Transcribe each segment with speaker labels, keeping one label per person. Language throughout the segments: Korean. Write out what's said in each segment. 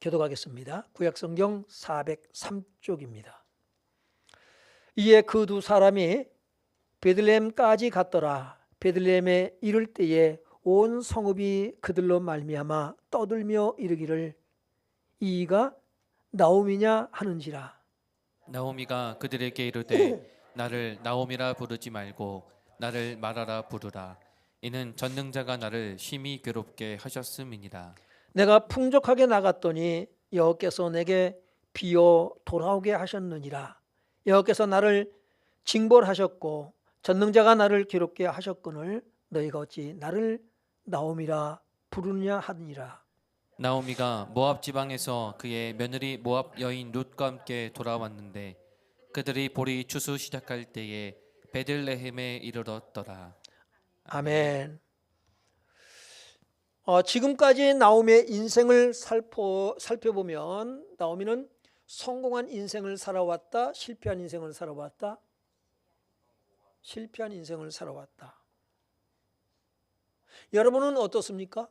Speaker 1: 교독하겠습니다. 구약성경 403쪽입니다. 이에 그 두 사람이 베들레헴까지 갔더라. 베들레헴에 이를 때에 온 성읍이 그들로 말미암아 떠들며 이르기를 이가 나옴이냐 하는지라.
Speaker 2: 나오미가 그들에게 이르되 나를 나오미라 부르지 말고 나를 마라라 부르라. 이는 전능자가 나를 심히 괴롭게 하셨음이니라.
Speaker 1: 내가 풍족하게 나갔더니 여호께서 내게 비어 돌아오게 하셨느니라. 여호께서 나를 징벌하셨고 전능자가 나를 괴롭게 하셨거늘 너희가 어찌 나를 나옴이라 부르느냐 하니라.
Speaker 2: 나오미가 모압 지방에서 그의 며느리 모압 여인 룻과 함께 돌아왔는데 그들이 보리 추수 시작할 때에 베들레헴에 이르렀더라.
Speaker 1: 아멘. 지금까지 나오미의 인생을 살펴보면 나오미는 성공한 인생을 살아왔다, 실패한 인생을 살아왔다, 실패한 인생을 살아왔다. 여러분은 어떻습니까?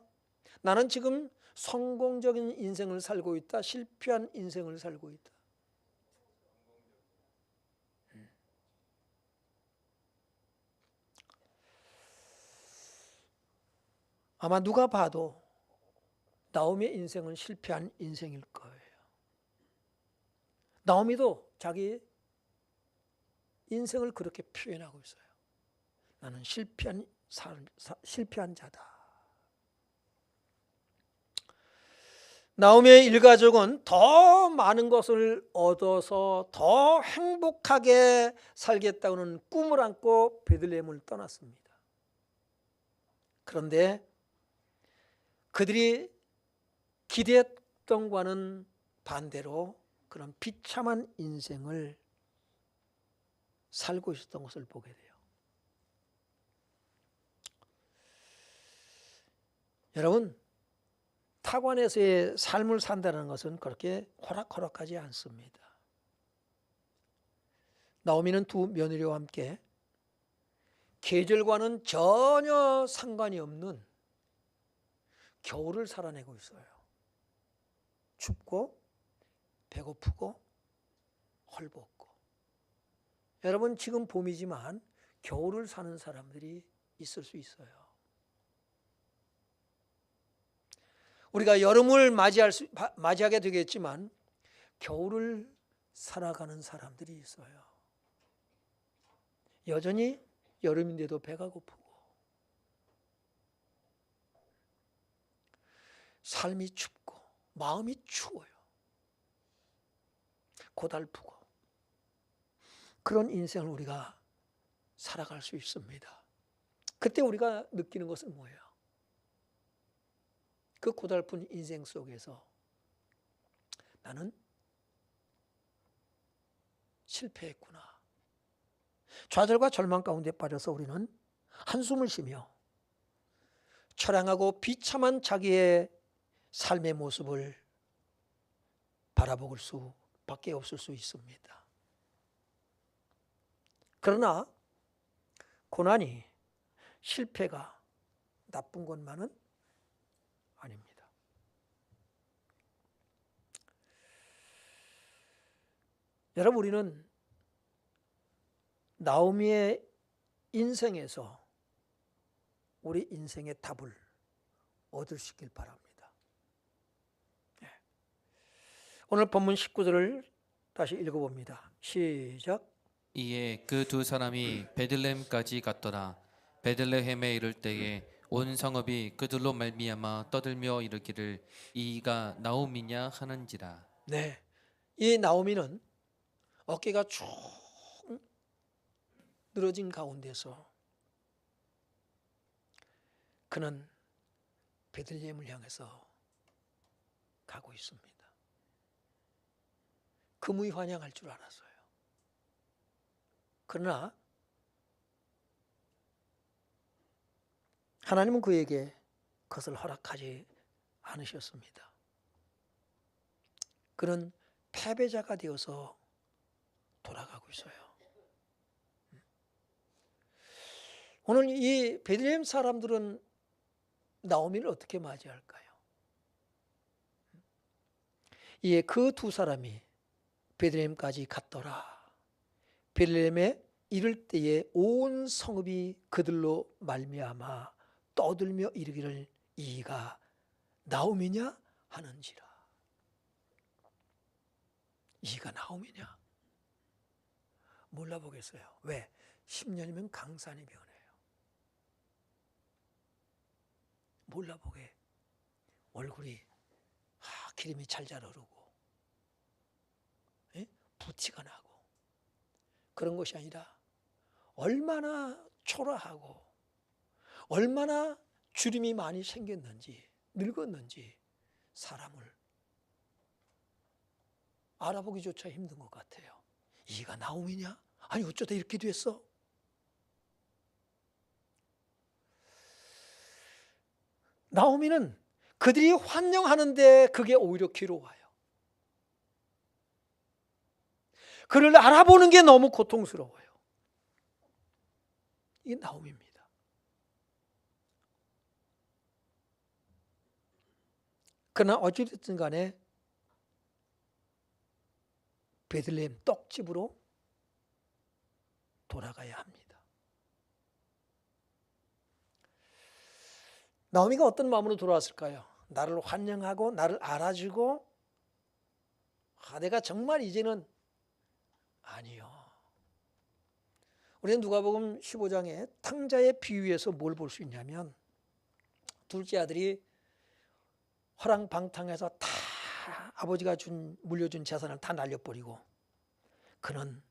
Speaker 1: 나는 지금 성공적인 인생을 살고 있다, 실패한 인생을 살고 있다. 아마 누가 봐도 나오미의 인생은 실패한 인생일 거예요. 나오미도 자기 인생을 그렇게 표현하고 있어요. 나는 실패한 자다. 나오미의 일가족은 더 많은 것을 얻어서 더 행복하게 살겠다는 꿈을 안고 베들레헴을 떠났습니다. 그런데 그들이 기대했던 것과는 반대로 그런 비참한 인생을 살고 있었던 것을 보게 돼요. 여러분, 타관에서의 삶을 산다는 것은 그렇게 호락호락하지 않습니다. 나오미는 두 며느리와 함께 계절과는 전혀 상관이 없는 겨울을 살아내고 있어요. 춥고 배고프고 헐벗고. 여러분, 지금 봄이지만 겨울을 사는 사람들이 있을 수 있어요. 우리가 여름을 맞이하게 되겠지만 겨울을 살아가는 사람들이 있어요. 여전히 여름인데도 배가 고프고 삶이 춥고 마음이 추워요. 고달프고 그런 인생을 우리가 살아갈 수 있습니다. 그때 우리가 느끼는 것은 뭐예요? 그 고달픈 인생 속에서 나는 실패했구나. 좌절과 절망 가운데 빠져서 우리는 한숨을 쉬며 처량하고 비참한 자기의 삶의 모습을 바라볼 수밖에 없을 수 있습니다. 그러나 고난이 실패가 나쁜 것만은 아닙니다. 여러분, 우리는 나오미의 인생에서 우리 인생의 답을 얻을 수 있길 바랍니다. 오늘 본문 19절을 다시 읽어봅니다. 시작.
Speaker 2: 이에 그 두 사람이 베들레헴까지 갔더라. 베들레헴에 이를 때에 온 성읍이 그들로 말미암아 떠들며 이르기를 이가 나오미냐 하는지라.
Speaker 1: 네, 이 나오미는 어깨가 쭉 늘어진 가운데서 그는 베들레헴을 향해서 가고 있습니다. 금의 환영할 줄 알았어요. 그러나 하나님은 그에게 그것을 허락하지 않으셨습니다. 그는 패배자가 되어서 돌아가고 있어요. 오늘 이 베들레헴 사람들은 나오미를 어떻게 맞이할까요? 이에 그 두 사람이 베들레헴까지 갔더라. 베들레헴에 이를 때에 온 성읍이 그들로 말미암아 떠들며 이르기를 이가 나옴이냐 하는지라. 이가 나옴이냐? 몰라보겠어요. 왜? 10년이면 강산이 변해요. 몰라보게 얼굴이 기름이 잘잘 흐르고 부티가 나고 그런 것이 아니라 얼마나 초라하고 얼마나 주름이 많이 생겼는지 늙었는지 사람을 알아보기조차 힘든 것 같아요. 이가 나옴이냐? 아니 어쩌다 이렇게 됐어? 나오미는 그들이 환영하는데 그게 오히려 괴로워요. 그를 알아보는 게 너무 고통스러워요. 이게 나오미입니다. 그러나 어찌됐든 간에 베들레헴 떡집으로 돌아가야 합니다. 나오미가 어떤 마음으로 돌아왔을까요? 나를 환영하고 나를 알아주고 내가 정말 이제는 아니요. 우리는 누가복음 15장에 탕자의 비유에서 뭘 볼 수 있냐면 둘째 아들이 허랑방탕해서 다 아버지가 물려준 재산을 다 날려버리고 그는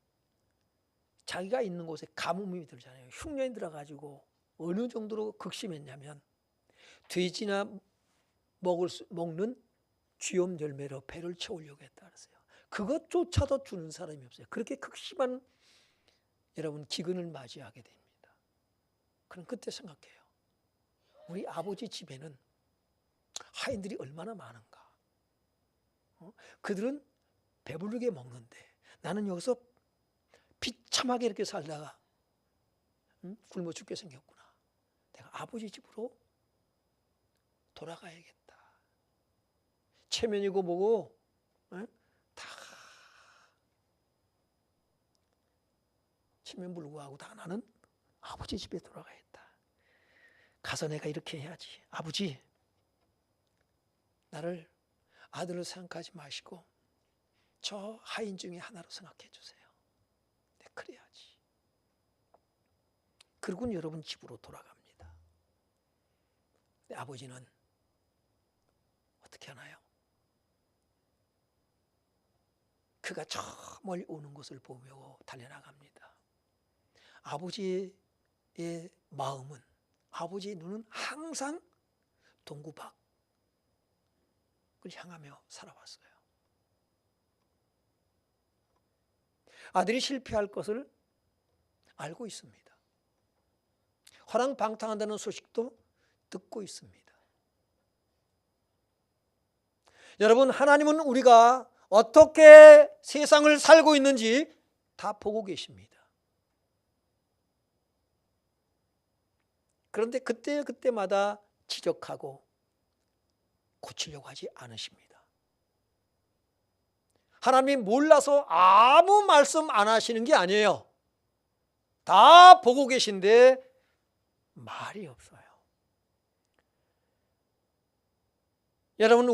Speaker 1: 자기가 있는 곳에 가뭄이 들잖아요. 흉년이 들어가지고 어느 정도로 극심했냐면 돼지나 먹는 쥐염 열매로 배를 채우려고 했다 그랬어요. 그것조차도 주는 사람이 없어요. 그렇게 극심한 여러분 기근을 맞이하게 됩니다. 그럼 그때 생각해요. 우리 아버지 집에는 하인들이 얼마나 많은가. 그들은 배부르게 먹는데 나는 여기서 비참하게 이렇게 살다가 굶어 죽게 생겼구나. 내가 아버지 집으로 돌아가야겠다. 체면이고 뭐고 다 체면 불구하고 다 나는 아버지 집에 돌아가야겠다. 가서 내가 이렇게 해야지. 아버지 나를 아들로 생각하지 마시고 저 하인 중에 하나로 생각해 주세요. 네, 그래야지. 그리고는 여러분 집으로 돌아갑니다. 아버지는 어떻게 하나요? 그가 저 멀리 오는 것을 보며 달려나갑니다. 아버지의 마음은 아버지의 눈은 항상 동구 밖을 향하며 살아왔어요. 아들이 실패할 것을 알고 있습니다. 허랑방탕한다는 소식도 듣고 있습니다. 여러분, 하나님은 우리가 어떻게 세상을 살고 있는지 다 보고 계십니다. 그런데 그때마다 지적하고 고치려고 하지 않으십니다. 하나님이 몰라서 아무 말씀 안 하시는 게 아니에요. 다 보고 계신데 말이 없어요. 여러분,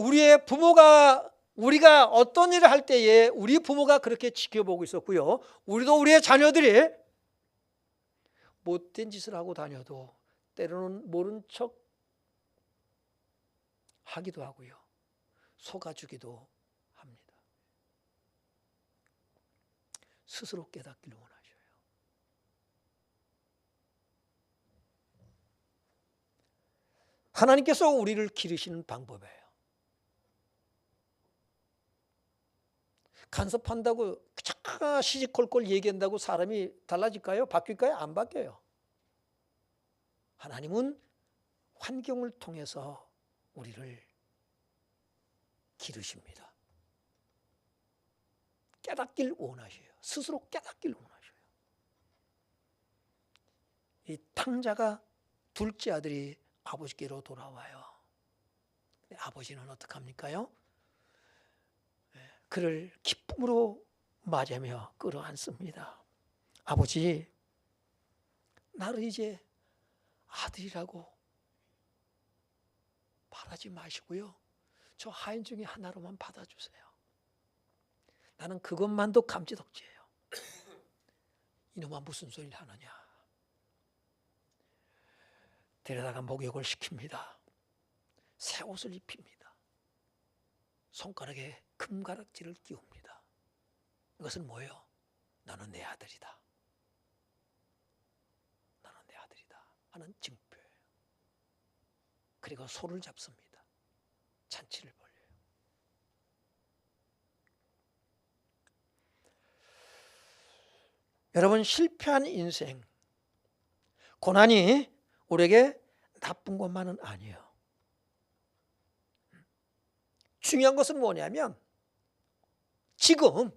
Speaker 1: 우리가 어떤 일을 할 때에 우리 부모가 그렇게 지켜보고 있었고요. 우리도 우리의 자녀들이 못된 짓을 하고 다녀도 때로는 모른 척 하기도 하고요. 속아주기도 합니다. 스스로 깨닫기를 원하셔요. 하나님께서 우리를 기르시는 방법이에요. 간섭한다고 자꾸 시시콜콜 얘기한다고 사람이 달라질까요? 바뀔까요? 안 바뀌어요. 하나님은 환경을 통해서 우리를 기르십니다. 깨닫길 원하셔요. 스스로 깨닫길 원하셔요. 이 탕자가 둘째 아들이 아버지께로 돌아와요. 아버지는 어떡합니까요? 그를 기쁨으로 맞으며 끌어안습니다. 아버지, 나를 이제 아들이라고 바라지 마시고요. 저 하인 중에 하나로만 받아주세요. 나는 그것만도 감지덕지예요. 이놈아 무슨 소리를 하느냐. 데려다가 목욕을 시킵니다. 새 옷을 입힙니다. 손가락에 금가락지를 끼웁니다. 이것은 뭐예요? 너는 내 아들이다. 너는 내 아들이다 하는 증표예요. 그리고 소를 잡습니다. 잔치를 벌려요. 여러분, 실패한 인생, 고난이 우리에게 나쁜 것만은 아니에요. 중요한 것은 뭐냐면 지금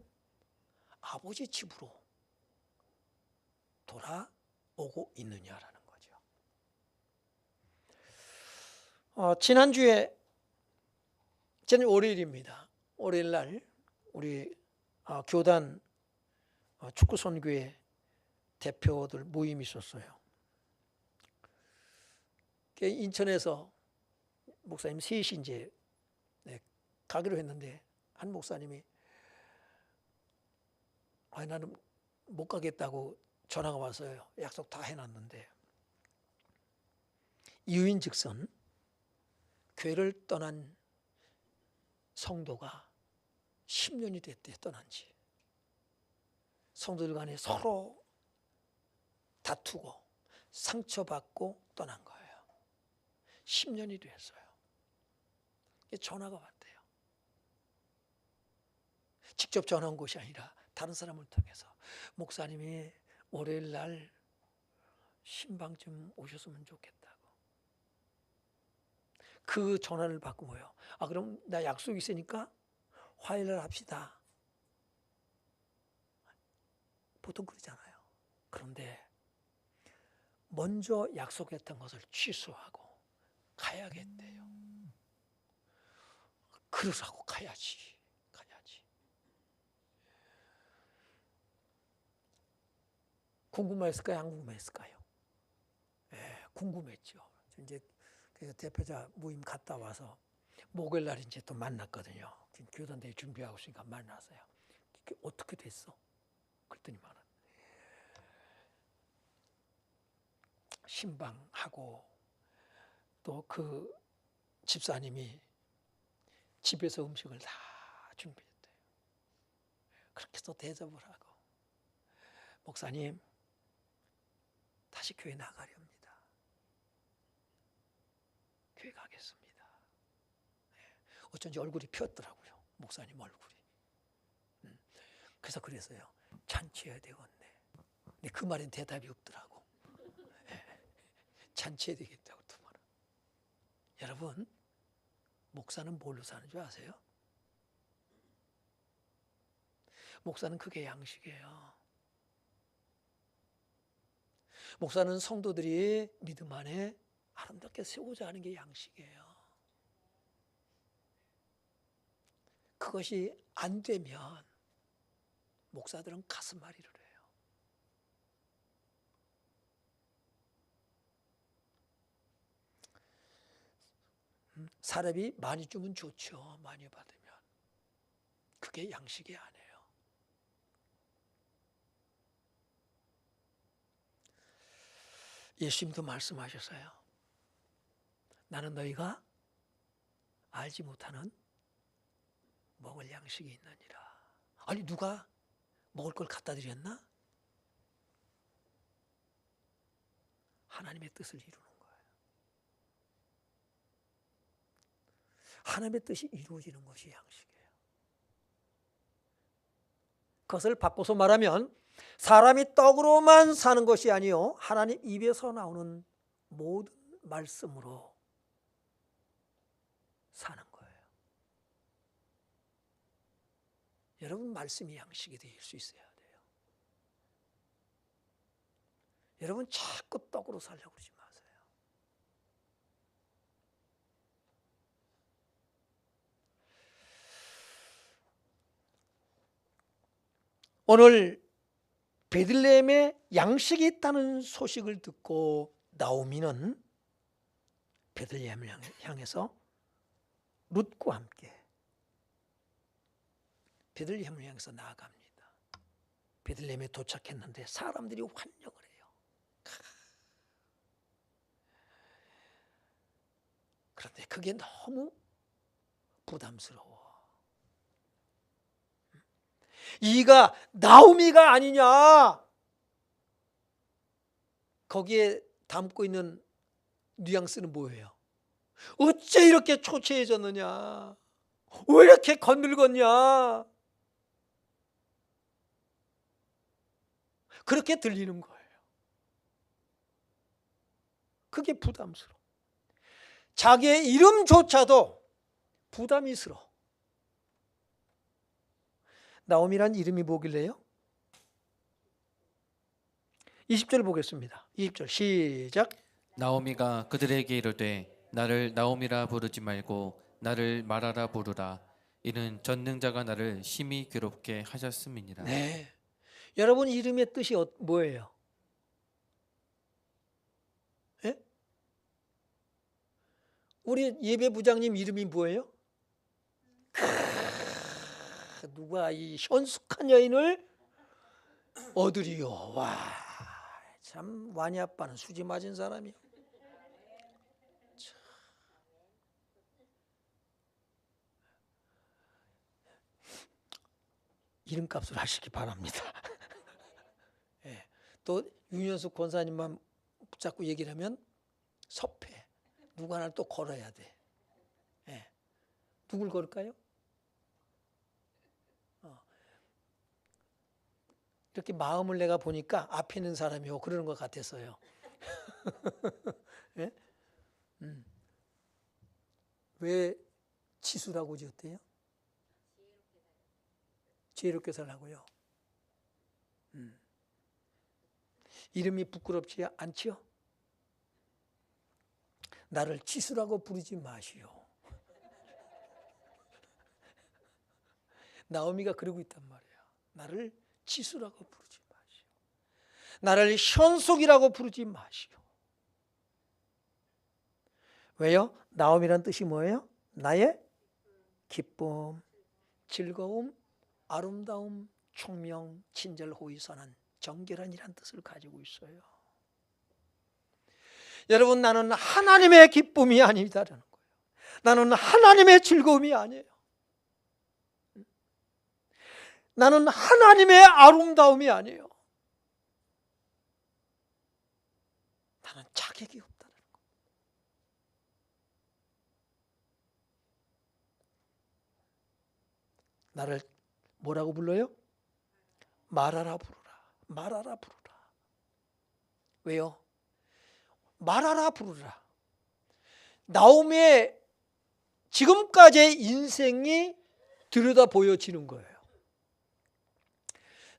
Speaker 1: 아버지 집으로 돌아오고 있느냐라는 거죠. 지난주에 저는 월요일입니다. 월요일 날 우리 교단 축구선교회 대표들 모임이 있었어요. 인천에서 목사님 셋이 이제 가기로 했는데 한 목사님이 나는 못 가겠다고 전화가 왔어요. 약속 다 해놨는데. 이유인즉슨 교회를 떠난 성도가 10년이 됐대, 떠난 지. 성도들 간에 서로 다투고 상처받고 떠난 거예요. 10년이 됐어요. 전화가 왔대요. 직접 전화 온 것이 아니라 다른 사람을 통해서 목사님이 월요일 날 신방 좀 오셨으면 좋겠다고. 그 전화를 받고 뭐요? 그럼 나 약속 있으니까 화요일 날 합시다. 보통 그러잖아요. 그런데 먼저 약속했던 것을 취소하고 가야겠대요. 그러라고 가야지. 궁금했을까요? 안 궁금했을까요? 궁금했죠. 이제 그래서 대표자 모임 갔다 와서 목요일 날 이제 또 만났거든요. 교단대회 준비하고 있으니까 만났어요. 어떻게 됐어? 그랬더니만은 신방하고 또 그 집사님이 집에서 음식을 다 준비했대요. 그렇게 또 대접을 하고, 목사님 다시 교회 나가렵니다. 교회 가겠습니다. 어쩐지 얼굴이 폈더라고요. 목사님 얼굴이. 그래서 그랬어요. 잔치해야 되겠네. 근데 그 말엔 대답이 없더라고. 잔치해야 되겠다고 두 말은. 여러분, 목사는 뭘로 사는 줄 아세요? 목사는 그게 양식이에요. 목사는 성도들이 믿음 안에 아름답게 세우고자 하는 게 양식이에요. 그것이 안 되면 목사들은 가슴앓이를 해요. 사람이 많이 주면 좋죠. 많이 받으면. 그게 양식이 아니에요. 예수님도 말씀하셨어요. 나는 너희가 알지 못하는 먹을 양식이 있느니라. 아니, 누가 먹을 걸 갖다 드렸나? 하나님의 뜻을 이루는 거예요. 하나님의 뜻이 이루어지는 것이 양식이에요. 그것을 바꿔서 말하면 사람이 떡으로만 사는 것이 아니요 하나님 입에서 나오는 모든 말씀으로 사는 거예요. 여러분, 말씀이 양식이 될 수 있어야 돼요. 여러분, 자꾸 떡으로 살려고 그러지 마세요. 오늘 베들레헴에 양식이 있다는 소식을 듣고 나오미는 베들레헴을 향해서 룻과 함께 베들레헴을 향해서 나아갑니다. 베들레헴에 도착했는데 사람들이 환영을 해요. 그런데 그게 너무 부담스러워. 이가 나오미가 아니냐? 거기에 담고 있는 뉘앙스는 뭐예요? 어째 이렇게 초췌해졌느냐? 왜 이렇게 건늙었냐? 그렇게 들리는 거예요. 그게 부담스러워. 자기의 이름조차도 부담이 스러워. 나오미란 이름이 뭐길래요? 20절 보겠습니다. 20절 시작.
Speaker 2: 나오미가 그들에게 이르되 나를 나오미라 부르지 말고 나를 마라라 부르라. 이는 전능자가 나를 심히 괴롭게 하셨음이니라.
Speaker 1: 네. 여러분 이름의 뜻이 뭐예요? 예? 우리 예배부장님 이름이 뭐예요? 누가 이 현숙한 여인을 얻으리요. 와, 참 와니 아빠는 수지 맞은 사람이요. 이름값을 하시기 바랍니다. 예. 또 윤현숙 권사님만 자꾸 얘기를 하면 섭해. 누구 하나를 또 걸어야 돼. 예. 누굴 걸을까요? 이렇게 마음을 내가 보니까 앞에 있는 사람이요 그러는 것 같았어요. 예? 왜 치수라고 지었대요? 지혜롭게 살라고요. 이름이 부끄럽지 않지요? 나를 치수라고 부르지 마시오. 나오미가 그러고 있단 말이야. 나를 치수라고 부르지 마시오. 나를 현숙이라고 부르지 마시오. 왜요? 나오미란 뜻이 뭐예요? 나의 기쁨, 즐거움, 아름다움, 총명, 친절, 호의, 선한, 정결한이란 뜻을 가지고 있어요. 여러분, 나는 하나님의 기쁨이 아니다라는 거예요. 나는 하나님의 즐거움이 아니에요. 나는 하나님의 아름다움이 아니에요. 나는 자격이 없다는 거예요. 나를 뭐라고 불러요? 말하라 부르라. 말하라 부르라. 왜요? 말하라 부르라. 나오미의 지금까지의 인생이 들여다 보여지는 거예요.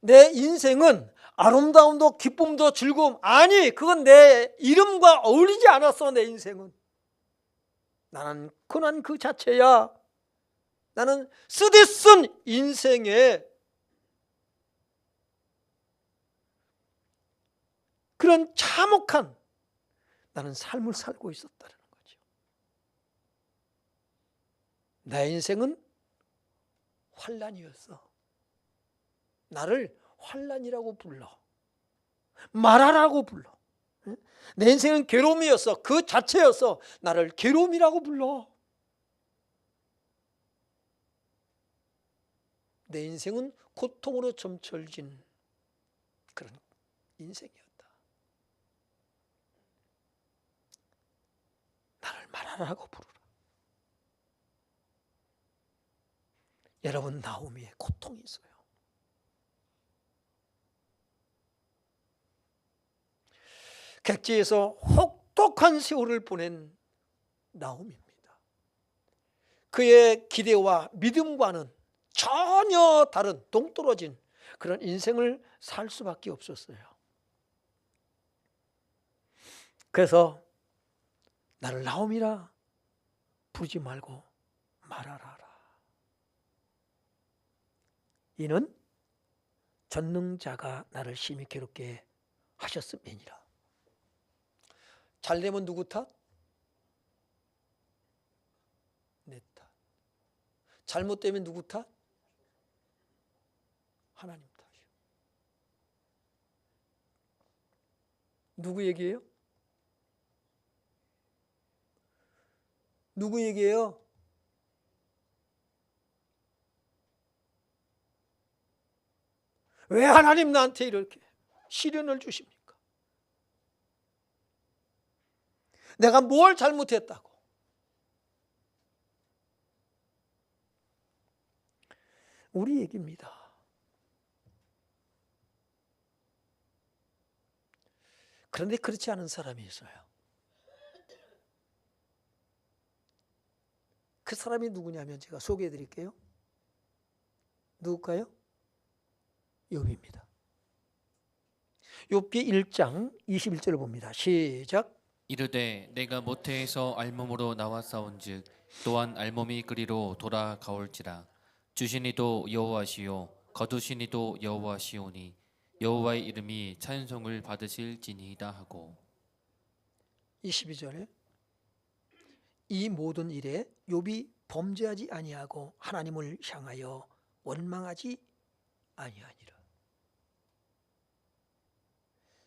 Speaker 1: 내 인생은 아름다움도 기쁨도 즐거움, 아니 그건 내 이름과 어울리지 않았어. 내 인생은 나는 고난 그 자체야. 나는 쓰디쓴 인생에 그런 참혹한 나는 삶을 살고 있었다는 거죠. 내 인생은 환난이었어. 나를 환난이라고 불러. 말하라고 불러. 내 인생은 괴로움이었어. 그 자체였어. 나를 괴로움이라고 불러. 내 인생은 고통으로 점철진 그런 인생이었다. 나를 말하라고 부르라. 여러분, 나오미의 고통이 있어요. 객지에서 혹독한 세월을 보낸 나오미입니다. 그의 기대와 믿음과는 전혀 다른 동떨어진 그런 인생을 살 수밖에 없었어요. 그래서 나를 나오미라 부르지 말고 말하라. 이는 전능자가 나를 심히 괴롭게 하셨음이니라. 잘 되면 누구 탓? 내 탓. 잘못되면 누구 탓? 하나님 탓이요. 누구 얘기예요? 누구 얘기예요? 왜 하나님 나한테 이렇게 시련을 주십니까? 내가 뭘 잘못했다고? 우리 얘기입니다. 그런데 그렇지 않은 사람이 있어요. 그 사람이 누구냐면 제가 소개해 드릴게요. 누굴까요? 욥입니다. 욥기 1장 21절을 봅니다. 시작.
Speaker 2: 이르되 내가 모태에서 알몸으로 나왔사온즉 또한 알몸이 그리로 돌아가올지라. 주시니도 여호와시요 거두시니도 여호와시오니 여호와의 이름이 찬송을 받으실지니이다 하고.
Speaker 1: 22절에 이 모든 일에 욥이 범죄하지 아니하고 하나님을 향하여 원망하지 아니하니라.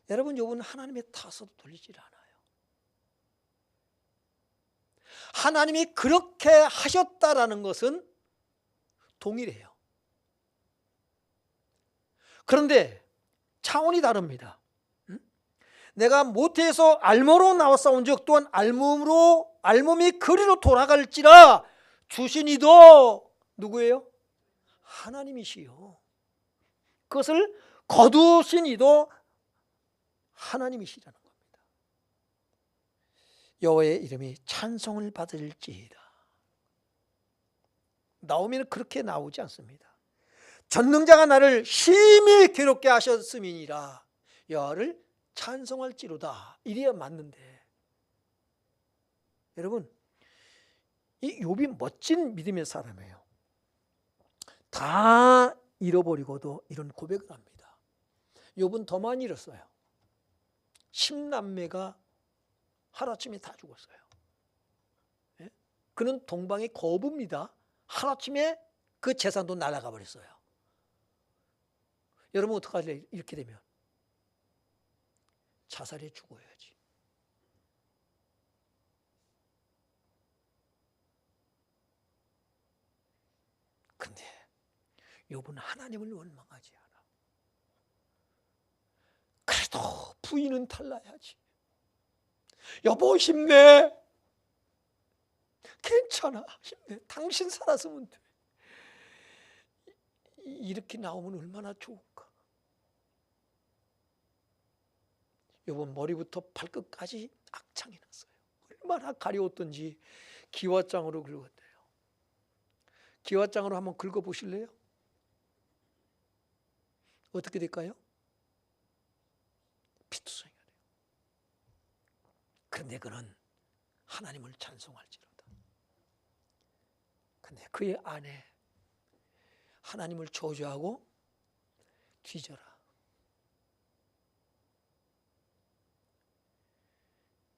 Speaker 1: 여러분, 욥은 하나님의 탓으로 돌리질 않아요. 하나님이 그렇게 하셨다라는 것은 동일해요. 그런데 차원이 다릅니다. 내가 모태에서 알몸으로 나왔사온즉 또한 알몸이 그리로 돌아갈지라. 주시니도 누구예요? 하나님이시요. 그것을 거두시니도 하나님이시라는 겁니다. 여호와의 이름이 찬송을 받을지이다. 나오면 그렇게 나오지 않습니다. 전능자가 나를 심히 괴롭게 하셨음이니라. 여호와를 찬송할지로다. 이래야 맞는데, 여러분, 이 욥이 멋진 믿음의 사람이에요. 다 잃어버리고도 이런 고백을 합니다. 욥은 더 많이 잃었어요. 10남매가 하루아침에 다 죽었어요. 예? 그는 동방의 거부입니다. 하루아침에 그 재산도 날아가 버렸어요. 여러분 어떡하실래요? 이렇게 되면 자살해 죽어야지. 근데 욥은 하나님을 원망하지 않아. 그래도 부인은 달라야지. 여보 힘내. 괜찮아. 힘내. 당신 살았으면 돼. 이렇게 나오면 얼마나 좋을까. 욥은 머리부터 발끝까지 악창이 났어요. 얼마나 가려웠던지 기와장으로 긁었대요. 기와장으로 한번 긁어보실래요? 어떻게 될까요? 피투성이가 돼요. 그런데 그는 하나님을 찬송할지로다. 근데 그의 아내 하나님을 저주하고 뒤져라.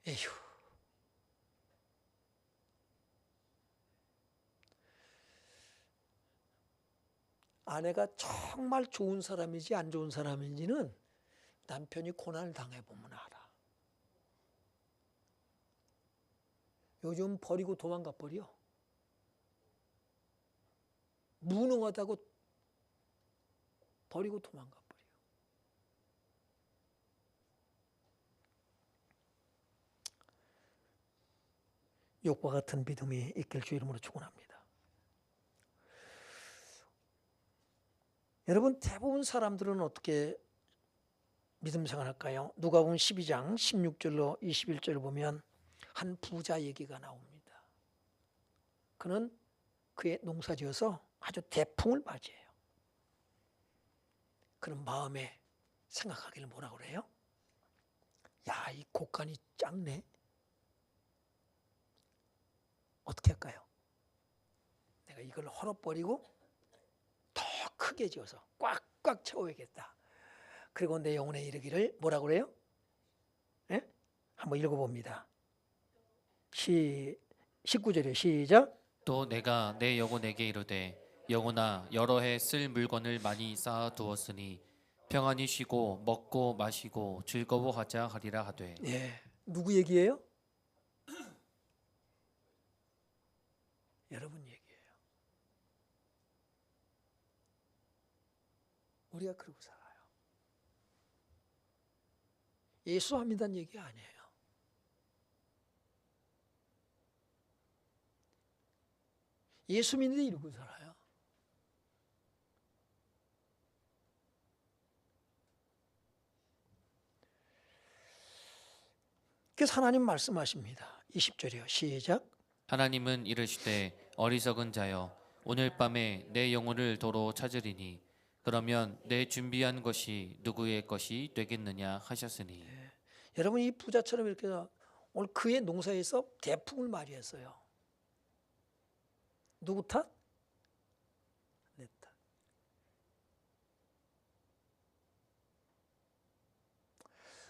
Speaker 1: 에휴. 아내가 정말 좋은 사람인지 안 좋은 사람인지는 남편이 고난을 당해보면 알아. 요즘 버리고 도망가 버려. 무능하다고 버리고 도망가 버려. 욥과 같은 믿음이 있길 주 이름으로 축원합니다. 여러분, 대부분 사람들은 어떻게 믿음 생활할까요? 누가복음 12장 16절로 21절을 보면 한 부자 얘기가 나옵니다. 그는 그의 농사지어서 아주 대풍을 맞이해요. 그는 마음에 생각하기를 뭐라고 그래요? 야, 이 곡간이 작네. 어떻게 할까요? 내가 이걸 헐어버리고 더 크게 지어서 꽉 꽉 채워야겠다. 그리고 내 영혼에 이르기를 뭐라고 그래요? 예? 한번 읽어봅니다. 19절에 시작.
Speaker 2: 또 내가 내 영혼에게 이르되 영혼아 여러 해 쓸 물건을 많이 쌓아 두었으니 평안히 쉬고 먹고 마시고 즐거워하자 하리라 하되.
Speaker 1: 예. 누구 얘기예요? 여러분 얘기예요. 우리가 그러고 살아요. 예수 안 믿는 얘기 아니에요. 예수 믿는데 이러고 살아요. 그래서 하나님 말씀하십니다. 20절이요. 시작.
Speaker 2: 하나님은 이르시되 어리석은 자여 오늘 밤에 내 영혼을 도로 찾으리니 그러면 내 준비한 것이 누구의 것이 되겠느냐 하셨으니.
Speaker 1: 여러분 이 부자처럼 이렇게 오늘 그의 농사에서 대풍을 맞이했어요. 누구 탓? 내 탓.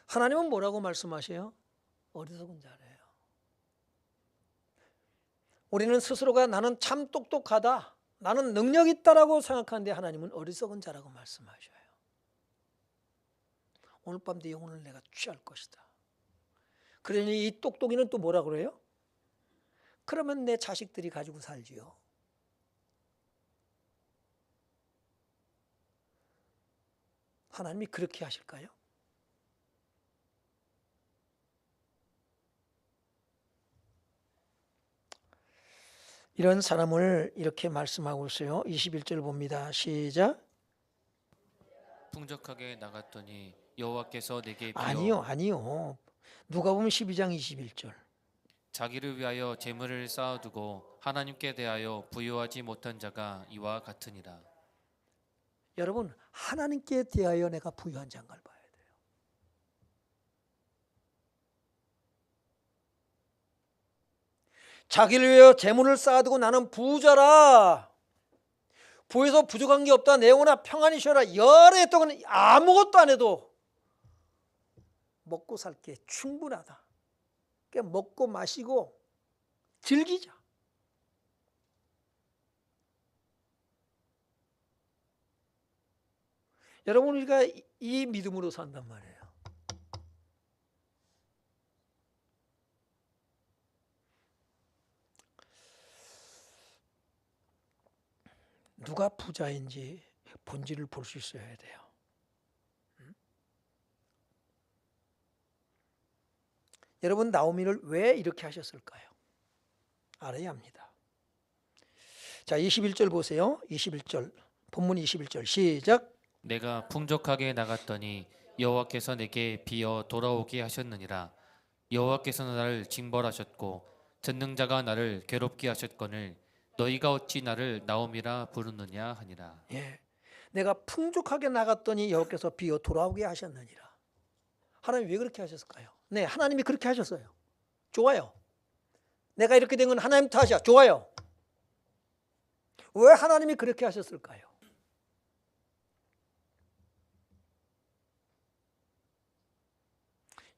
Speaker 1: 하나님은 뭐라고 말씀하세요? 어리석은 자래요. 우리는 스스로가 나는 참 똑똑하다, 나는 능력 있다라고 생각하는데 하나님은 어리석은 자라고 말씀하셔요. 오늘 밤 네 영혼을 내가 취할 것이다. 그러니 이 똑똑이는 또 뭐라 그래요? 그러면 내 자식들이 가지고 살지요. 하나님이 그렇게 하실까요? 이런 사람을 이렇게 말씀하고 있어요. 21절 봅니다. 시작.
Speaker 2: 풍족하게 나갔더니 여호와께서 내게
Speaker 1: 아니요. 누가 보면 12장 21절.
Speaker 2: 자기를 위하여 재물을 쌓아두고 하나님께 대하여 부유하지 못한 자가 이와 같으니라.
Speaker 1: 여러분 하나님께 대하여 내가 부유한 자인가를 봐야 돼요. 자기를 위하여 재물을 쌓아두고 나는 부자라, 부에서 부족한 게 없다, 내 영혼아 평안히 쉬어라, 여러 해 동안 아무것도 안 해도 먹고 살 게 충분하다. 그러니까 먹고 마시고 즐기자. 여러분 우리가 이 믿음으로 산단 말이에요. 누가 부자인지 본질을 볼 수 있어야 돼요. 여러분 나오미를 왜 이렇게 하셨을까요? 알아야 합니다. 자 21절 보세요. 21절 본문 21절 시작.
Speaker 2: 내가 풍족하게 나갔더니 여호와께서 내게 비어 돌아오게 하셨느니라. 여호와께서는 나를 징벌하셨고 전능자가 나를 괴롭게 하셨거늘 너희가 어찌 나를 나옴이라 부르느냐 하니라.
Speaker 1: 예, 내가 풍족하게 나갔더니 여호와께서 비어 돌아오게 하셨느니라. 하나님 왜 그렇게 하셨을까요? 네, 하나님이 그렇게 하셨어요. 좋아요. 내가 이렇게 된 건 하나님 탓이야. 좋아요. 왜 하나님이 그렇게 하셨을까요?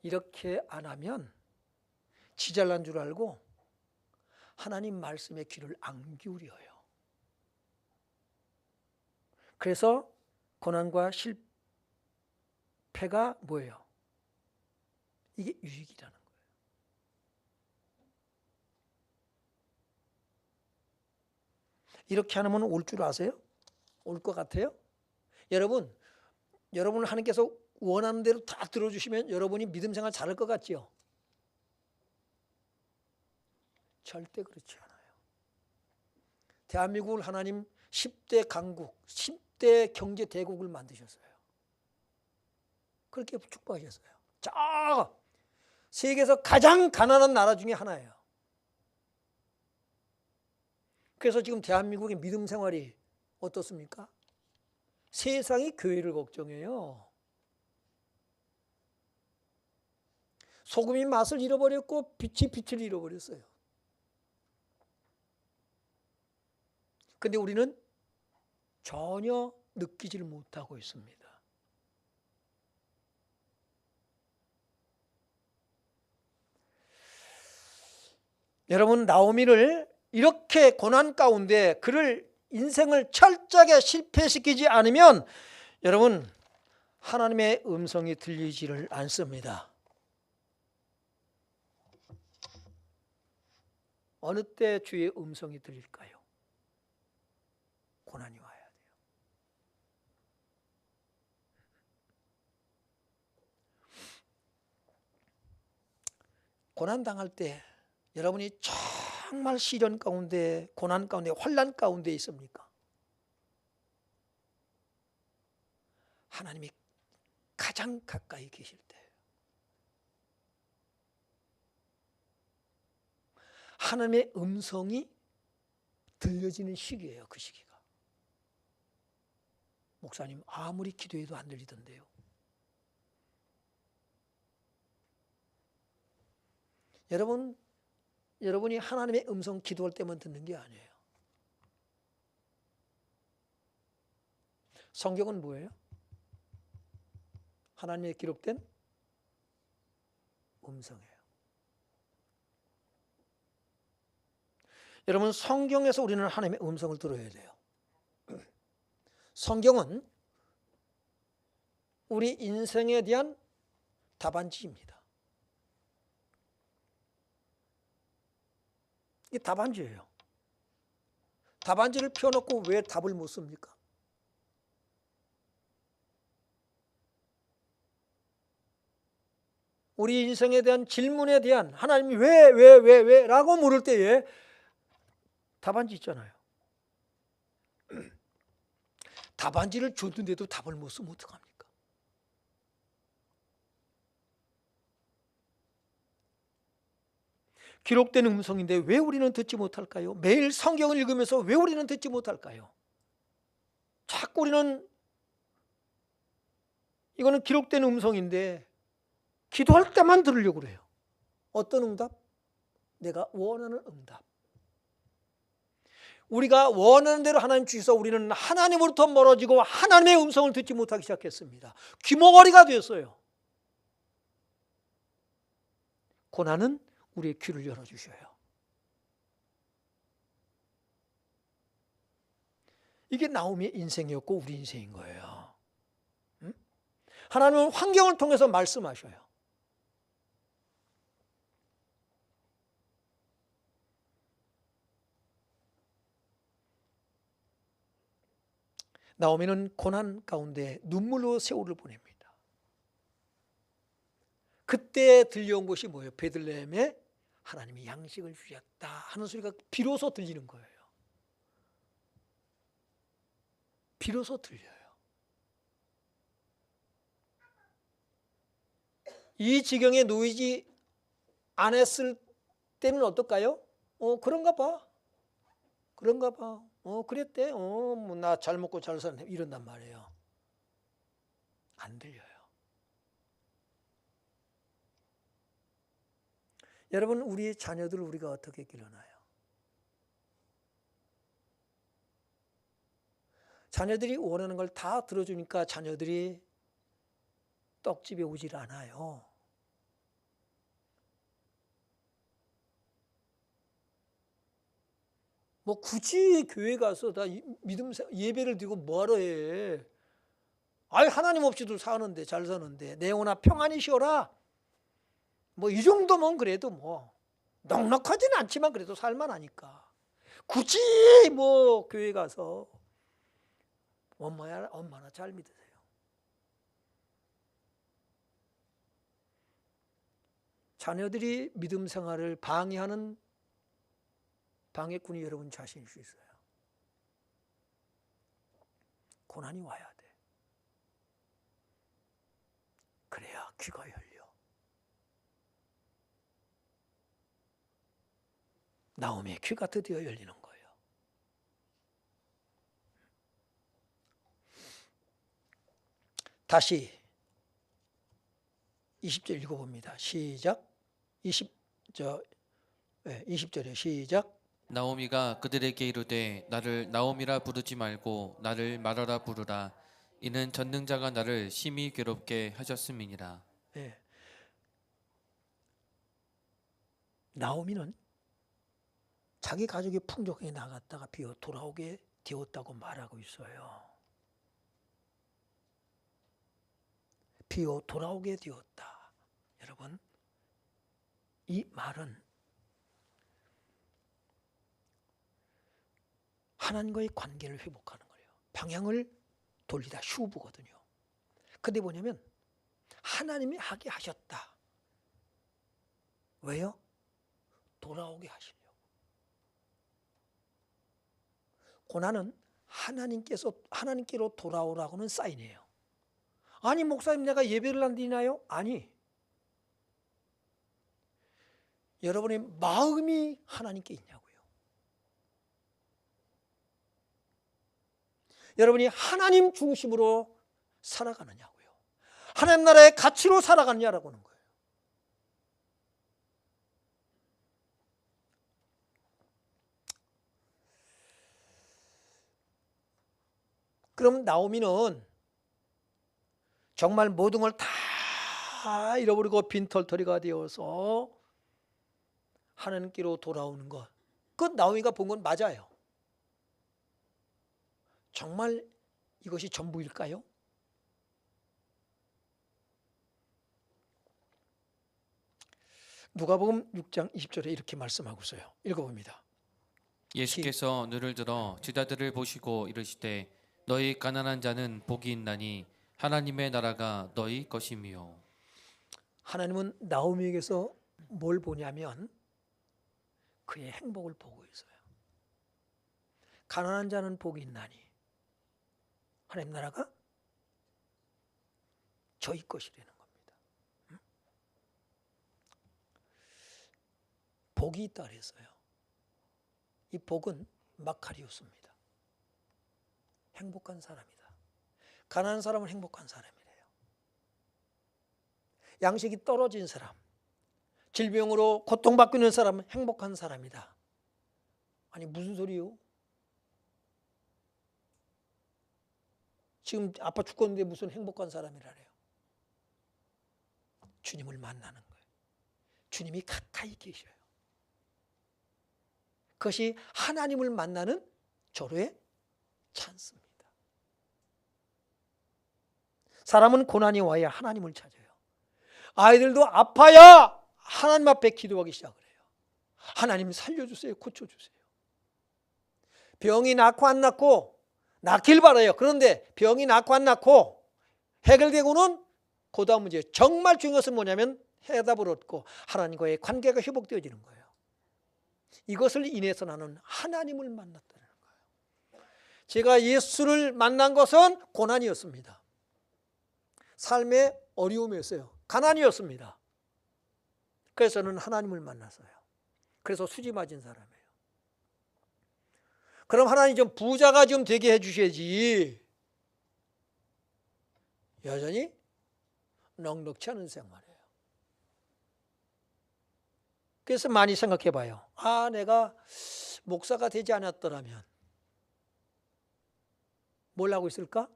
Speaker 1: 이렇게 안 하면 지 잘난 줄 알고 하나님 말씀에 귀를 안 기울여요. 그래서 고난과 실패가 뭐예요? 이게 유익이라는 거예요. 이렇게 하면 올 줄 아세요? 올 것 같아요? 여러분을 하나님께서 원하는 대로 다 들어주시면 여러분이 믿음 생활 잘할 것 같지요? 절대 그렇지 않아요. 대한민국을 하나님 10대 강국, 10대 경제 대국을 만드셨어요. 그렇게 축복하셨어요. 저 세계에서 가장 가난한 나라 중에 하나예요. 그래서 지금 대한민국의 믿음 생활이 어떻습니까? 세상이 교회를 걱정해요. 소금이 맛을 잃어버렸고 빛이 빛을 잃어버렸어요. 근데 우리는 전혀 느끼지를 못하고 있습니다. 여러분, 나오미를 이렇게 고난 가운데 그를 인생을 철저하게 실패시키지 않으면 여러분, 하나님의 음성이 들리지를 않습니다. 어느 때 주의 음성이 들릴까요? 고난이 와야 돼요. 고난 당할 때 여러분이 정말 시련 가운데, 고난 가운데, 환난 가운데 있습니까? 하나님이 가장 가까이 계실 때, 하나님의 음성이 들려지는 시기예요. 그 시기가. 목사님, 아무리 기도해도 안 들리던데요. 여러분이 하나님의 음성 기도할 때만 듣는 게 아니에요. 성경은 뭐예요? 하나님의 기록된 음성이에요. 여러분, 성경에서 우리는 하나님의 음성을 들어야 돼요. 성경은 우리 인생에 대한 답안지입니다. 이게 답안지예요. 답안지를 펴놓고 왜 답을 못 씁니까? 우리 인생에 대한 질문에 대한 하나님이 왜 라고 물을 때에 답안지 있잖아요. 답안지를 줬는데도 답을 못 쓰면 어떡합니까? 기록된 음성인데 왜 우리는 듣지 못할까요? 매일 성경을 읽으면서 왜 우리는 듣지 못할까요? 자꾸 우리는 이거는 기록된 음성인데 기도할 때만 들으려고 그래요. 어떤 응답? 내가 원하는 응답. 우리가 원하는 대로 하나님 주셔서 우리는 하나님으로부터 멀어지고 하나님의 음성을 듣지 못하기 시작했습니다. 귀머거리가 되었어요. 고난은 우리의 귀를 열어주셔요. 이게 나오미의 인생이었고 우리 인생인 거예요. 하나님은 환경을 통해서 말씀하셔요. 나오미는 고난 가운데 눈물로 세월을 보냅니다. 그때 들려온 것이 뭐예요? 베들레헴에 하나님이 양식을 주셨다 하는 소리가 비로소 들리는 거예요. 비로소 들려요. 이 지경에 놓이지 않았을 때는 어떨까요? 그런가 봐. 그랬대. 뭐 나 잘 먹고 잘 사네. 이런단 말이에요. 안 들려요. 여러분, 우리의 자녀들을 우리가 어떻게 길러나요? 자녀들이 원하는 걸 다 들어주니까 자녀들이 떡집에 오질 않아요. 뭐 굳이 교회 가서 다 믿음 예배를 드리고 뭐하러 해? 아이, 하나님 없이도 사는데, 잘 사는데 내 영혼아 평안히 쉬어라. 뭐 이 정도면 그래도 뭐 넉넉하지는 않지만 그래도 살만하니까 굳이 뭐 교회 가서 얼마나 잘 믿으세요? 자녀들이 믿음 생활을 방해하는 방해꾼이 여러분 자신일 수 있어요. 고난이 와야 돼. 그래야 귀가 열려. 나오미의 귀가 드디어 열리는 거예요. 다시 20절 읽어봅니다. 시작. 20절에 시작.
Speaker 2: 나오미가 그들에게 이르되 나를 나오미라 부르지 말고 나를 마라라 부르라. 이는 전능자가 나를 심히 괴롭게 하셨음이니라.
Speaker 1: 예. 나오미는 자기 가족이 풍족하게 나갔다가 비어 돌아오게 되었다고 말하고 있어요. 비어 돌아오게 되었다. 여러분, 이 말은 하나님과의 관계를 회복하는 거예요. 방향을 돌리다, 슈브거든요. 근데 뭐냐면 하나님이 하게 하셨다. 왜요? 돌아오게 하시려고. 고난은 하나님께로 돌아오라고는 사인이에요. 아니 목사님 내가 예배를 안 드리나요? 아니. 여러분의 마음이 하나님께 있냐고요. 여러분이 하나님 중심으로 살아가느냐고요. 하나님 나라의 가치로 살아가느냐라고 하는 거예요. 그럼 나오미는 정말 모든 걸 다 잃어버리고 빈털터리가 되어서 하나님께로 돌아오는 것. 그 나오미가 본 건 맞아요. 정말 이것이 전부일까요? 누가복음 6장 20절에 이렇게 말씀하고 있어요. 읽어봅니다.
Speaker 2: 예수께서 눈을 들어 제자들을 보시고 이르시되 너희 가난한 자는 복이 있나니 하나님의 나라가 너희 것이미요.
Speaker 1: 하나님은 나오미에게서 뭘 보냐면 그의 행복을 보고 있어요. 가난한 자는 복이 있나니 하나님 나라가 저희 것이라는 겁니다. 복이 있다 그랬어요. 이 복은 마카리오스입니다. 행복한 사람이다. 가난한 사람은 행복한 사람이래요. 양식이 떨어진 사람, 질병으로 고통받고 있는 사람은 행복한 사람이다. 아니 무슨 소리요? 지금 아파 죽겠는데 무슨 행복한 사람이라래요. 주님을 만나는 거예요. 주님이 가까이 계셔요. 그것이 하나님을 만나는 절호의 찬스입니다. 사람은 고난이 와야 하나님을 찾아요. 아이들도 아파야 하나님 앞에 기도하기 시작을 해요. 하나님 살려주세요. 고쳐주세요. 병이 낫고 안 낫고 낫길 바라요. 그런데 병이 낫고 안 낫고 해결되고는 그 다음 문제, 정말 중요한 것은 뭐냐면 해답을 얻고 하나님과의 관계가 회복되어지는 거예요. 이것을 인해서 나는 하나님을 만났다는 거예요. 제가 예수를 만난 것은 고난이었습니다. 삶의 어려움이었어요. 가난이었습니다. 그래서 저는 하나님을 만났어요. 그래서 수지 맞은 사람이에요. 그럼 하나님 좀 부자가 좀 되게 해주셔야지. 여전히 넉넉치 않은 생활이에요. 그래서 많이 생각해 봐요. 아, 내가 목사가 되지 않았더라면 뭘 하고 있을까?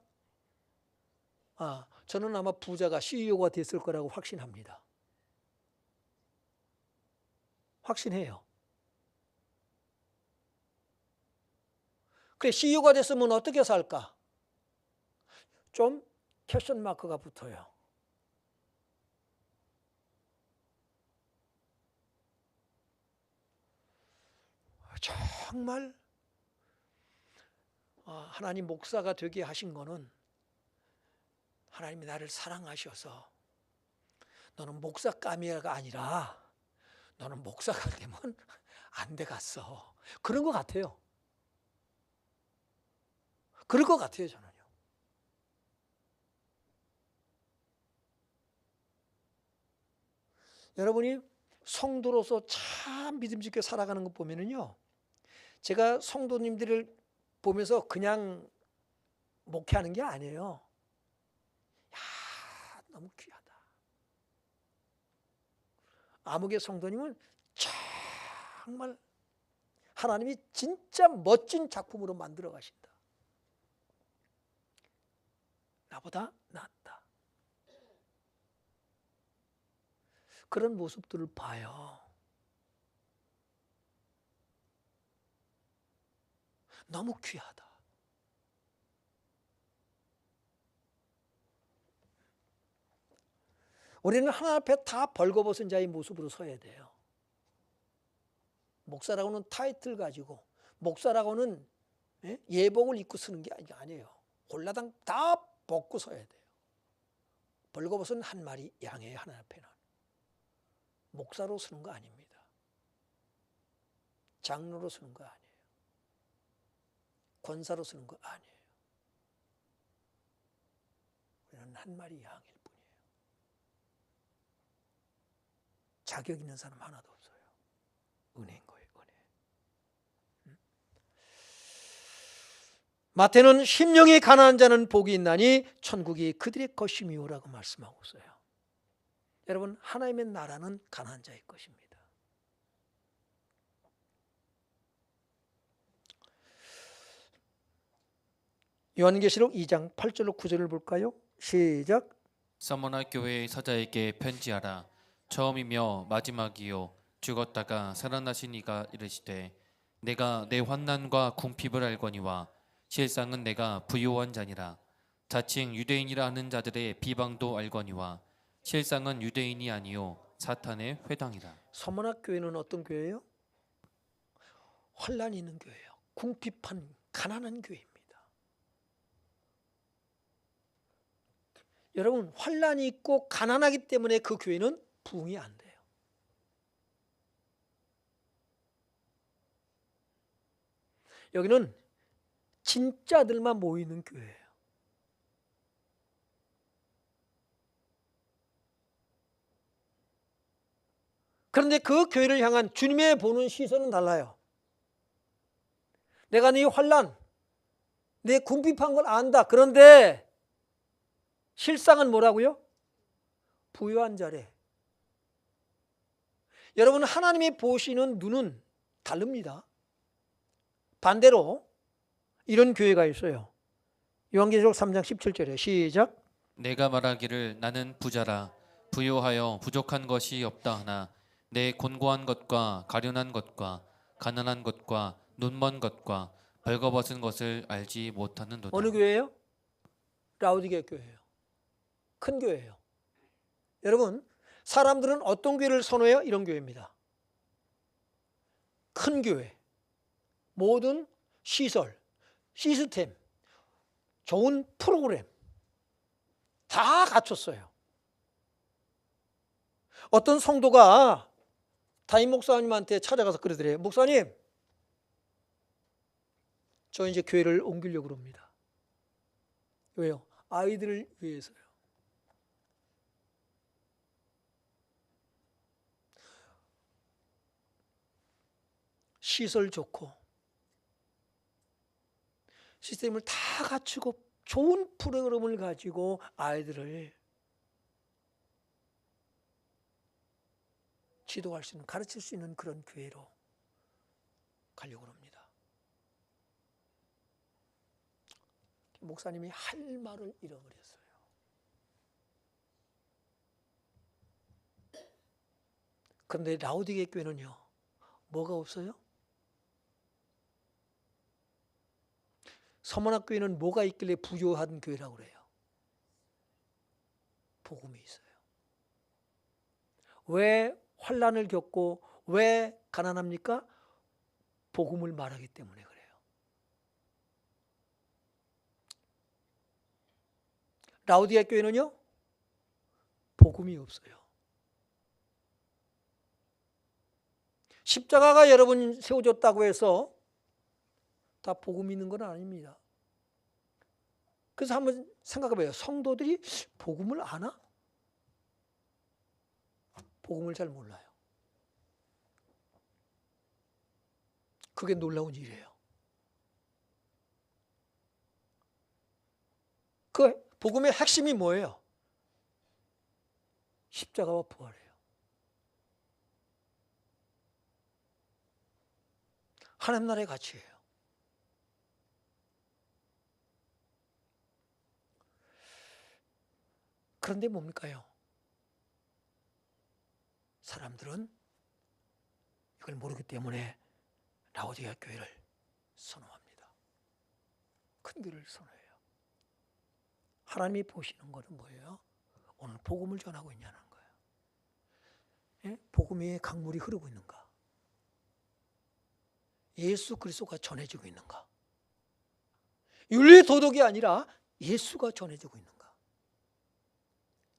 Speaker 1: 아, 저는 아마 부자가 CEO가 됐을 거라고 확신합니다. 확신해요. 그래, CEO가 됐으면 어떻게 살까? 좀 퀘스천 마크가 붙어요. 정말 하나님 목사가 되게 하신 거는 하나님이 나를 사랑하셔서 너는 목사감이가 아니라 너는 목사가 되면 안 되겠어. 그런 것 같아요. 그럴 것 같아요, 저는요. 여러분이 성도로서 참 믿음직하게 살아가는 것 보면은요, 제가 성도님들을 보면서 그냥 목회하는 게 아니에요. 야, 너무 귀하다. 아무개 성도님은 정말 하나님이 진짜 멋진 작품으로 만들어 가신다. 나보다 낫다. 그런 모습들을 봐요. 너무 귀하다. 우리는 하나님 앞에 다 벌거벗은 자의 모습으로 서야 돼요. 목사라고는 타이틀 가지고, 목사라고는 예복을 입고 서는 게 아니에요. 홀라당 다 벗고 서야 돼요. 벌거벗은 한 마리 양이에요. 하나님 앞에는. 목사로 서는 거 아닙니다. 장로로 서는 거 아니에요. 권사로 서는 거 아니에요. 우리는 한 마리 양일 뿐이에요. 자격 있는 사람 하나도 없어요. 은혜인 거예요. 은혜. 마태는 심령이 가난한 자는 복이 있나니 천국이 그들의 것이미요라고 말씀하고 있어요. 여러분, 하나님의 나라는 가난한 자의 것입니다. 요한계시록 2장 8절로 9절을 볼까요? 시작.
Speaker 2: 서머나 교회의 사자에게 편지하라. 처음이며 마지막이요 죽었다가 살아나신 이가 이르시되 내가 내 환난과 궁핍을 알거니와 실상은 내가 부요한 자니라. 자칭 유대인이라 하는 자들의 비방도 알거니와 실상은 유대인이 아니요 사탄의 회당이라.
Speaker 1: 서머나 교회는 어떤 교회예요? 환난이 있는 교회예요. 궁핍한 가난한 교회입니다. 여러분, 환난이 있고 가난하기 때문에 그 교회는 부흥이 안 돼요. 여기는 진짜들만 모이는 교회예요. 그런데 그 교회를 향한 주님의 보는 시선은 달라요. 내가 네 환난, 내 궁핍한 걸 안다. 그런데 실상은 뭐라고요? 부요한 자래. 여러분, 하나님이 보시는 눈은 다릅니다. 반대로 이런 교회가 있어요. 요한계시록 3장 17절에 시작.
Speaker 2: 내가 말하기를 나는 부자라 부요하여 부족한 것이 없다 하나 내 곤고한 것과 가련한 것과 가난한 것과 눈먼 것과 벌거벗은 것을 알지 못하는도다.
Speaker 1: 어느 교회예요? 라우디게 교회예요. 큰 교회예요. 여러분, 사람들은 어떤 교회를 선호해요? 이런 교회입니다. 큰 교회, 모든 시설, 시스템, 좋은 프로그램 다 갖췄어요. 어떤 성도가 담임 목사님한테 찾아가서 그러더래요. 목사님, 저 이제 교회를 옮기려고 합니다. 왜요? 아이들을 위해서요. 시설 좋고 시스템을 다 갖추고 좋은 프로그램을 가지고 아이들을 지도할 수 있는, 가르칠 수 있는 그런 교회로 가려고 합니다. 목사님이 할 말을 잃어버렸어요. 그런데 라우디게 교회는요, 뭐가 없어요? 서문학교회는 뭐가 있길래 부요한 교회라고 그래요? 복음이 있어요. 왜 환난을 겪고 왜 가난합니까? 복음을 말하기 때문에 그래요. 라우디아 교회는요, 복음이 없어요. 십자가가 여러분 세워졌다고 해서 다 복음 있는 건 아닙니다. 그래서 한번 생각해봐요. 성도들이 복음을 아나? 복음을 잘 몰라요. 그게 놀라운 일이에요. 그 복음의 핵심이 뭐예요? 십자가와 부활이에요. 하나님 나라의 가치예요. 그런데 뭡니까요? 사람들은 이걸 모르기 때문에 라오디게아 교회를 선호합니다. 큰 교회를 선호해요. 하나님이 보시는 것은 뭐예요? 오늘 복음을 전하고 있냐는 거예요. 예? 복음의 강물이 흐르고 있는가? 예수 그리스도가 전해지고 있는가? 윤리 도덕이 아니라 예수가 전해지고 있는가?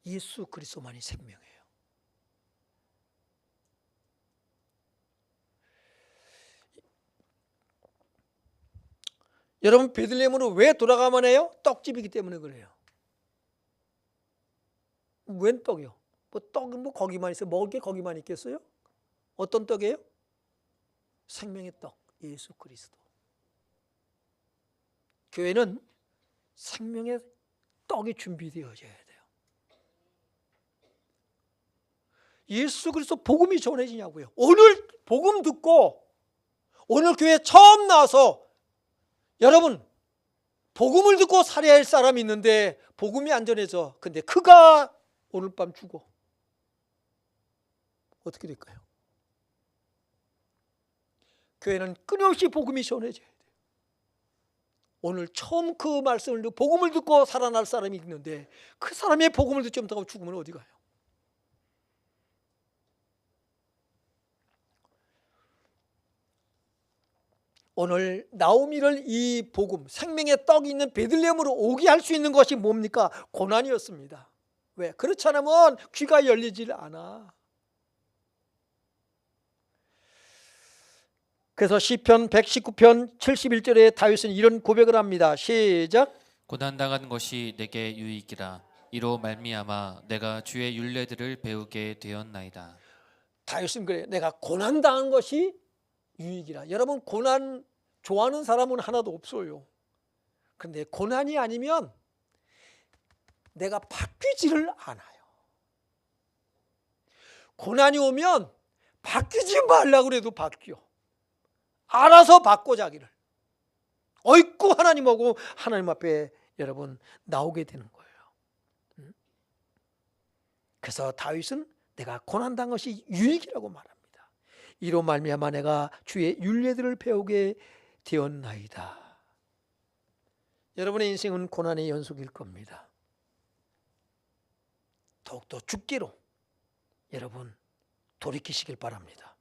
Speaker 1: 예수 그리스도만이 생명이에요. 여러분, 베들레헴으로 왜 돌아가만 해요? 떡집이기 때문에 그래요. 웬 떡이요? 떡은 거기만 있어요. 먹을 게 거기만 있겠어요? 어떤 떡이에요? 생명의 떡, 예수 그리스도. 교회는 생명의 떡이 준비되어져야 돼요. 예수 그리스도 복음이 전해지냐고요. 오늘 복음 듣고 오늘 교회 처음 나와서 여러분 복음을 듣고 살아야 할 사람이 있는데 복음이 안 전해져. 근데 그가 오늘 밤 죽어. 어떻게 될까요? 교회는 끊임없이 복음이 전해져야 돼요. 오늘 처음 그 말씀을 듣고 복음을 듣고 살아날 사람이 있는데 그 사람의 복음을 듣지 못하고 죽으면 어디 가요? 오늘 나오미를 이 복음, 생명의 떡이 있는 베들레헴으로 오게 할 수 있는 것이 뭡니까? 고난이었습니다. 왜? 그렇지 않으면 귀가 열리질 않아. 그래서 시편 119편 71절에 다윗은 이런 고백을 합니다. 시작.
Speaker 2: 고난당한 것이 내게 유익이라. 이로 말미암아 내가 주의 율례들을 배우게 되었나이다.
Speaker 1: 다윗은 그래요. 내가 고난당한 것이 유익이라. 여러분, 고난 좋아하는 사람은 하나도 없어요. 그런데 고난이 아니면 내가 바뀌지를 않아요. 고난이 오면 바뀌지 말라고 해도 바뀌어. 알아서 바꿔 자기를. 어이구 하나님하고 하나님 앞에 여러분 나오게 되는 거예요. 그래서 다윗은 내가 고난당한 것이 유익이라고 말합니다. 이로 말미암아 내가 주의 율례들을 배우게 되었나이다. 여러분의 인생은 고난의 연속일 겁니다. 더욱더 죽기로 여러분 돌이키시길 바랍니다.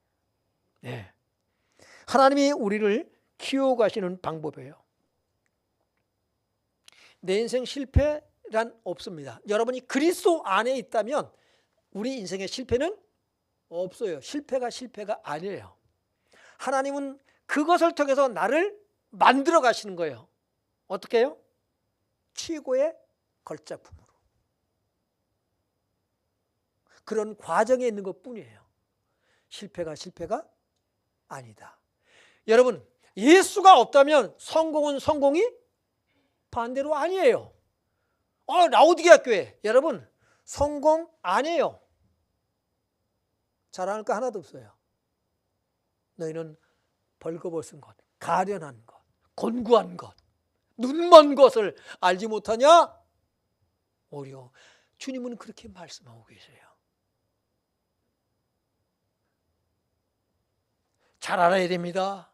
Speaker 1: 네. 하나님이 우리를 키워가시는 방법이에요. 내 인생 실패란 없습니다. 여러분이 그리스도 안에 있다면 우리 인생의 실패는 없어요. 실패가 아니에요. 하나님은 그것을 통해서 나를 만들어 가시는 거예요. 어떻게 해요? 최고의 걸작품으로. 그런 과정에 있는 것뿐이에요. 실패가 아니다. 여러분, 예수가 없다면 성공은 성공이 반대로 아니에요. 라오디게아 교회 여러분 성공 아니에요. 자랑할 거 하나도 없어요. 너희는 벌거벗은 것, 가련한 것, 곤고한 것, 눈먼 것을 알지 못하냐? 오히려 주님은 그렇게 말씀하고 계세요. 잘 알아야 됩니다.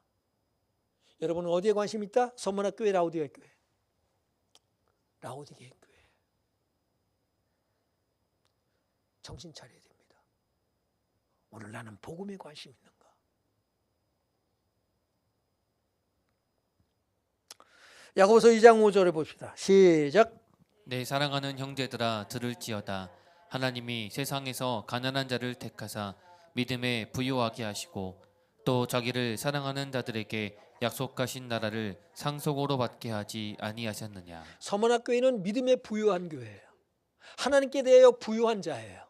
Speaker 1: 여러분은 어디에 관심 있다? 서문학 교회, 라오디게아 교회. 라오디게아 교회. 정신 차려야 됩니다. 오늘 나는 복음에 관심 있는가? 야고보서 2장 5절에 봅시다. 시작.
Speaker 2: 내 사랑하는 형제들아 들을지어다. 하나님이 세상에서 가난한 자를 택하사 믿음에 부유하게 하시고 또 자기를 사랑하는 자들에게 약속하신 나라를 상속으로 받게 하지 아니하셨느냐.
Speaker 1: 서문학 교회는 믿음에 부유한 교회예요. 하나님께 대하여 부유한 자예요.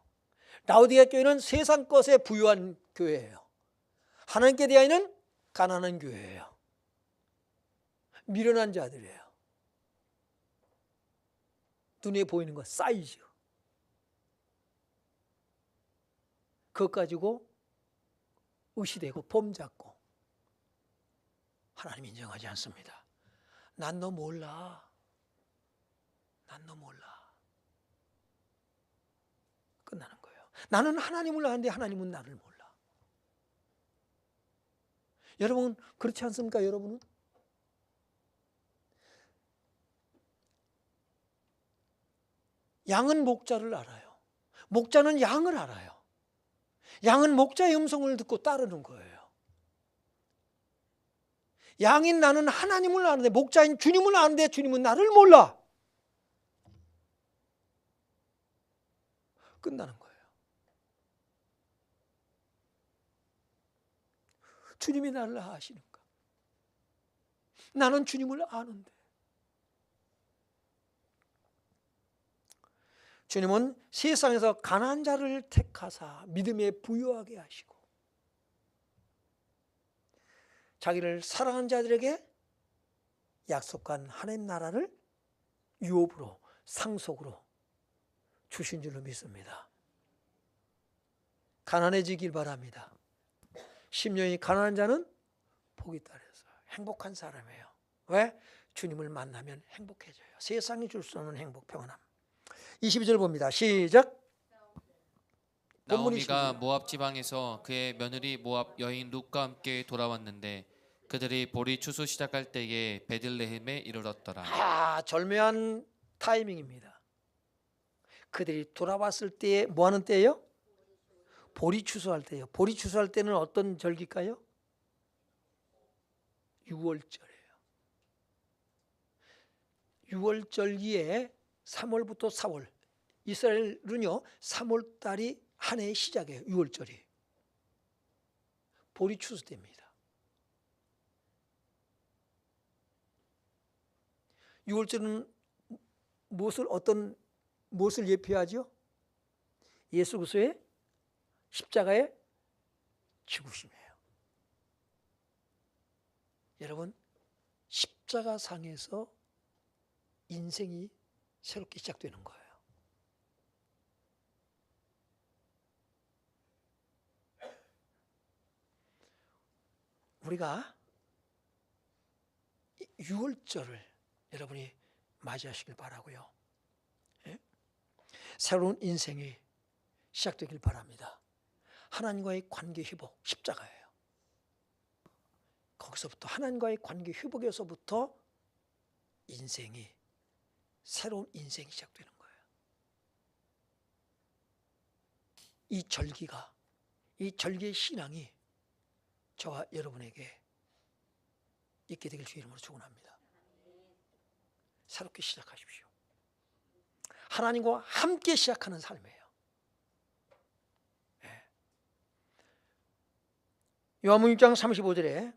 Speaker 1: 라오디게아 교회는 세상 것에 부유한 교회예요. 하나님께 대하여는 가난한 교회예요. 미련한 자들이에요. 눈에 보이는 것, 사이즈. 그것 가지고 의시되고 폼 잡고 하나님 인정하지 않습니다. 난 너 몰라. 난 너 몰라. 끝나는 거예요. 나는 하나님을 아는데 하나님은 나를 몰라. 여러분 그렇지 않습니까? 여러분은? 양은 목자를 알아요. 목자는 양을 알아요. 양은 목자의 음성을 듣고 따르는 거예요. 양인 나는 하나님을 아는데, 목자인 주님을 아는데 주님은 나를 몰라. 끝나는 거예요. 주님이 나를 아시는가? 나는 주님을 아는데. 주님은 세상에서 가난한 자를 택하사 믿음에 부유하게 하시고 자기를 사랑하는 자들에게 약속한 하나님 나라를 유업으로, 상속으로 주신 줄로 믿습니다. 가난해지길 바랍니다. 심령이 가난한 자는 복이 따라서 행복한 사람이에요. 왜? 주님을 만나면 행복해져요. 세상이 줄 수 없는 행복, 평안함. 22절 봅니다. 시작.
Speaker 2: 나오미가 모압 지방에서 그의 며느리 모압 여인 룻과 함께 돌아왔는데 그들이 보리 추수 시작할 때에 베들레헴에 이르렀더라.
Speaker 1: 절묘한 타이밍입니다. 그들이 돌아왔을 때에 뭐 하는 때예요? 보리 추수할 때예요. 보리 추수할 때는 어떤 절기일까요? 6월절이에요. 6월절기에 3월부터 4월, 이스라엘은요 3월달이 한 해의 시작이에요. 6월절이 보리 추수 때입니다. 6월절은 무엇을 예표하죠? 예수 그리스도의 십자가의 죽으심이에요. 여러분, 십자가상에서 인생이 새롭게 시작되는 거예요. 우리가 6월절을 여러분이 맞이하시길 바라고요. 예? 새로운 인생이 시작되길 바랍니다. 하나님과의 관계 회복, 십자가예요. 거기서부터 하나님과의 관계 회복에서부터 인생이, 새로운 인생이 시작되는 거예요. 이 절기가, 이 절기의 신앙이 저와 여러분에게 있게 되길 주 이름으로 축원합니다. 새롭게 시작하십시오. 하나님과 함께 시작하는 삶이에요. 네. 요한복음 6장 35절에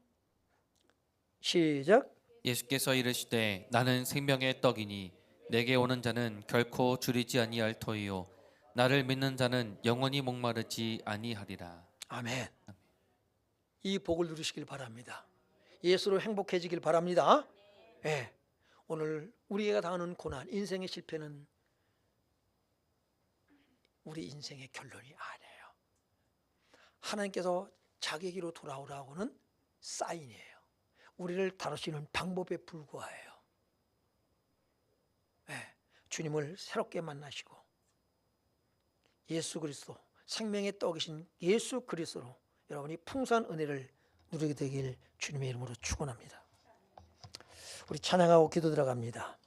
Speaker 1: 시작.
Speaker 2: 예수께서 이르시되 나는 생명의 떡이니 내게 오는 자는 결코 줄이지 아니할 터이요 나를 믿는 자는 영원히 목마르지 아니하리라.
Speaker 1: 아멘. 이 복을 누리시길 바랍니다. 예수로 행복해지길 바랍니다. 네. 오늘 우리가 당하는 고난, 인생의 실패는 우리 인생의 결론이 아니에요. 하나님께서 자기에게로 돌아오라고는 사인이에요. 우리를 다루시는 방법에 불과해요. 네. 주님을 새롭게 만나시고 예수 그리스도, 생명의 떡이신 예수 그리스도로 여러분이 풍성한 은혜를 누리게 되길 주님의 이름으로 축원합니다. 우리 찬양하고 기도 들어갑니다.